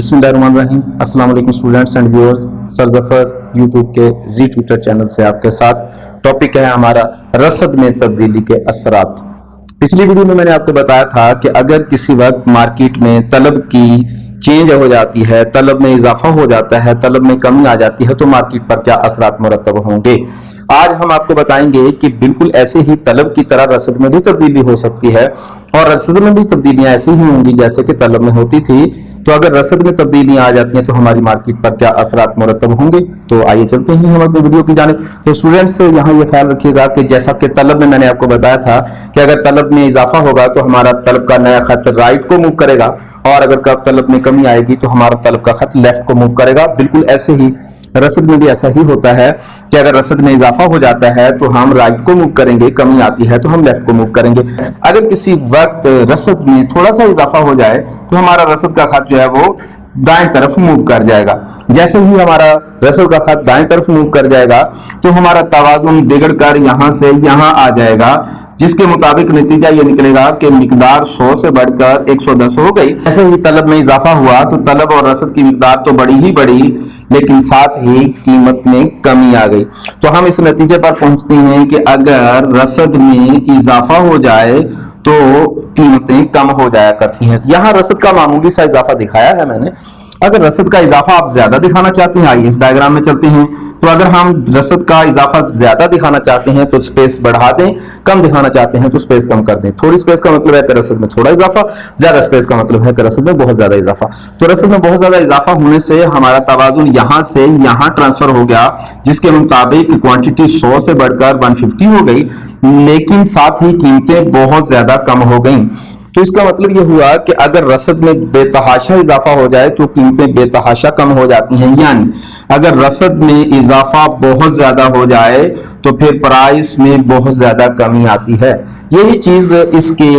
बिस्मिल्लाहिर्रहमानिर्रहीम। अस्सलाम वालेकुम students and viewers. Sir Zafar YouTube के जी ट्विटर चैनल से आपके साथ। टॉपिक है हमारा रसद में तब्दीली के असरात। पिछली वीडियो में मैंने आपको बताया था कि अगर किसी वक्त मार्केट में तलब की चेंज हो जाती है, तलब में इजाफा हो जाता है, तलब में कमी आ जाती है, तो मार्केट पर क्या असरात मुरतब होंगे। आज हम आपको बताएंगे कि बिल्कुल ऐसे ही तलब की तरह रसद में भी तब्दीली हो सकती है और रसद में भी तब्दीलियां ऐसी ही होंगी जैसे कि तलब में होती थी। तो अगर रसद में तब्दीलियां आ जाती हैं तो हमारी मार्केट पर क्या असरात मुरतब होंगे। तो आइए चलते हैं हम अपनी वीडियो की जानिब। तो स्टूडेंट्स यहाँ ये ख्याल रखिएगा कि जैसा कि तलब में मैंने आपको बताया था कि अगर तलब में इजाफा होगा तो हमारा तलब का नया खत राइट को मूव करेगा, और अगर तलब में कमी आएगी तो हमारा तलब का खत लेफ्ट को मूव करेगा। बिल्कुल ऐसे ही रसद में भी ऐसा ही होता है कि अगर रसद में इजाफा हो जाता है तो हम राइट को मूव करेंगे, कमी आती है तो हम लेफ्ट को मूव करेंगे। अगर किसी वक्त रसद में थोड़ा सा इजाफा हो जाए तो हमारा रसद का खत जो है वो दाएं तरफ मूव कर जाएगा। जैसे ही हमारा रसद का खत दाएं तरफ मूव कर जाएगा तो हमारा तवाज़ुन बिगड़कर यहां से यहां आ जाएगा, जिसके मुताबिक नतीजा ये निकलेगा कि मिकदार 100 से बढ़कर 110 हो गई। ऐसे ही तलब में इजाफा हुआ तो तलब और रसद की मिकदार तो बढ़ी ही बढ़ी, लेकिन साथ ही कीमत में कमी आ गई। तो हम इस नतीजे पर पहुंचते हैं कि अगर रसद में इजाफा हो जाए तो कीमतें कम हो जाया करती हैं। यहाँ रसद का मामूली सा इजाफा दिखाया है मैंने। अगर रसद का इजाफा आप ज्यादा दिखाना चाहते हैं, आइए इस डायग्राम में चलते हैं। तो अगर हम रसद का इजाफा ज्यादा दिखाना चाहते हैं तो स्पेस बढ़ा दें, कम दिखाना चाहते हैं तो स्पेस कम कर दें। थोड़ी स्पेस का मतलब है कि रसद में थोड़ा इजाफा, ज्यादा स्पेस का मतलब है कि रसद में बहुत ज्यादा इजाफा। तो रसद में बहुत ज्यादा इजाफा होने से हमारा तवाज़ुन यहां से यहां ट्रांसफर हो गया, जिसके मुताबिक क्वांटिटी 100 से बढ़कर 150 हो गई, लेकिन साथ ही कीमतें बहुत ज्यादा कम हो गई। तो इसका मतलब यह हुआ कि अगर रसद में बेतहाशा इजाफा हो जाए तो कीमतें बेतहाशा कम हो जाती हैं। यानी अगर रसद में इजाफा बहुत ज्यादा हो जाए तो फिर प्राइस में बहुत ज्यादा कमी आती है। यही चीज इसके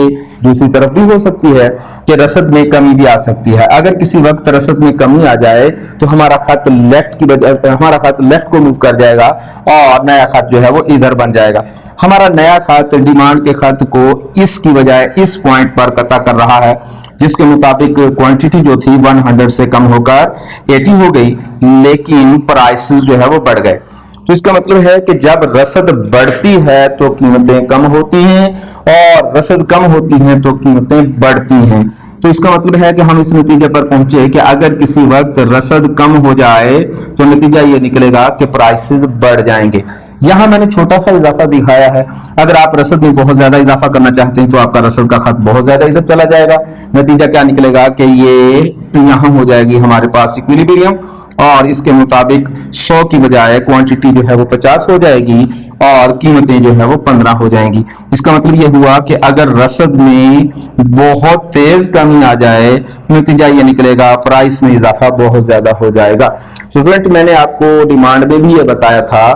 दूसरी तरफ भी हो सकती है कि रसद में कमी भी आ सकती है। अगर किसी वक्त रसद में कमी आ जाए तो हमारा खत लेफ्ट को मूव कर जाएगा और नया खत जो है वो इधर बन जाएगा। हमारा नया खत डिमांड के खत को इसकी बजाय इस पॉइंट पर कता कर रहा है, जिसके मुताबिक क्वांटिटी जो थी 100 से कम होकर 80 हो गई, लेकिन प्राइसेस जो है वो बढ़ गए। तो इसका मतलब है कि जब रसद बढ़ती है तो कीमतें कम होती हैं और रसद कम होती है तो कीमतें बढ़ती हैं। तो इसका मतलब है कि हम इस नतीजे पर पहुंचे कि अगर किसी वक्त रसद कम हो जाए तो नतीजा ये निकलेगा कि प्राइसेस बढ़ जाएंगे। यहां मैंने छोटा सा इजाफा दिखाया है। अगर आप रसद में बहुत ज्यादा इजाफा करना चाहते हैं तो आपका रसद का खत बहुत ज्यादा इधर चला जाएगा। नतीजा क्या निकलेगा कि ये यहां हो जाएगी हमारे पास इक्विलिब्रियम, और इसके मुताबिक 100 की बजाय क्वांटिटी जो है वो 50 हो जाएगी और कीमतें जो है वो 15 हो जाएंगी। इसका मतलब ये हुआ कि अगर रसद में बहुत तेज कमी आ जाए नतीजा ये निकलेगा प्राइस में इजाफा बहुत ज्यादा हो जाएगा। स्टूडेंट, मैंने आपको डिमांड में भी ये बताया था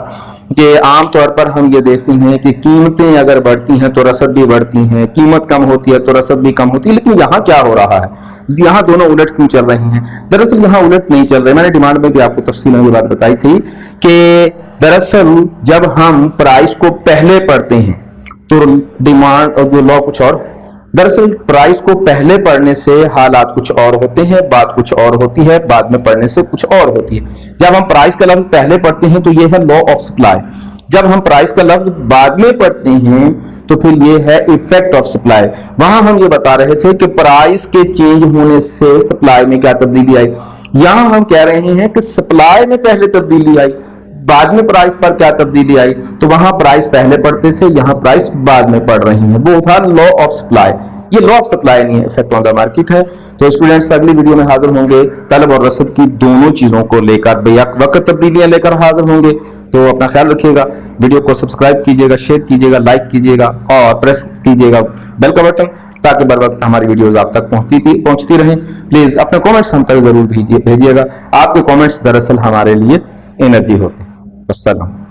कि आमतौर पर हम ये देखते हैं कि कीमतें अगर बढ़ती हैं तो रसद भी बढ़ती हैं, कीमत कम होती है तो रसद भी कम होती है। लेकिन यहाँ क्या हो रहा है, यहाँ दोनों उलट क्यों चल रहे हैं? दरअसल यहाँ उलट नहीं चल रहे। मैंने डिमांड में भी आपको तफसीलन ये बात बताई थी कि दरअसल जब हम प्राइस को पहले पढ़ते हैं तो डिमांड और जो लॉ कुछ और, दरअसल प्राइस को पहले पढ़ने से हालात कुछ और होते हैं, बात कुछ और होती है, बाद में पढ़ने से कुछ और होती है। जब हम प्राइस का लफ्ज पहले पढ़ते हैं तो ये है लॉ ऑफ सप्लाई। जब हम प्राइस का लफ्ज बाद में पढ़ते हैं तो फिर ये है इफेक्ट ऑफ सप्लाई। वहां हम ये बता रहे थे कि प्राइस के चेंज होने से सप्लाई में क्या तब्दीली आई। यहां हम कह रहे हैं कि सप्लाई में पहले तब्दीली आई, बाद में प्राइस पर क्या तब्दीली आई। तो वहां प्राइस पहले पढ़ते थे, यहाँ प्राइस बाद में पढ़ रहे हैं। वो था लॉ ऑफ सप्लाई। ये लॉ ऑफ सप्लाई नहीं है, इफेक्ट ऑन द मार्केट है। तो स्टूडेंट्स अगली वीडियो में हाजिर होंगे, तलब और रसद की दोनों चीजों को लेकर बेवक्त वक्त तब्दीलियां लेकर हाजिर होंगे। तो अपना ख्याल रखिएगा, वीडियो को सब्सक्राइब कीजिएगा, शेयर कीजिएगा, लाइक कीजिएगा और प्रेस कीजिएगा बेल का बटन, ताकि बर वक्त हमारी वीडियोस आप तक पहुंचती रहें। प्लीज अपने कमेंट्स हम तक जरूर भेजिएगा। आपके कमेंट्स दरअसल हमारे लिए एनर्जी होते हैं। अस्सलाम।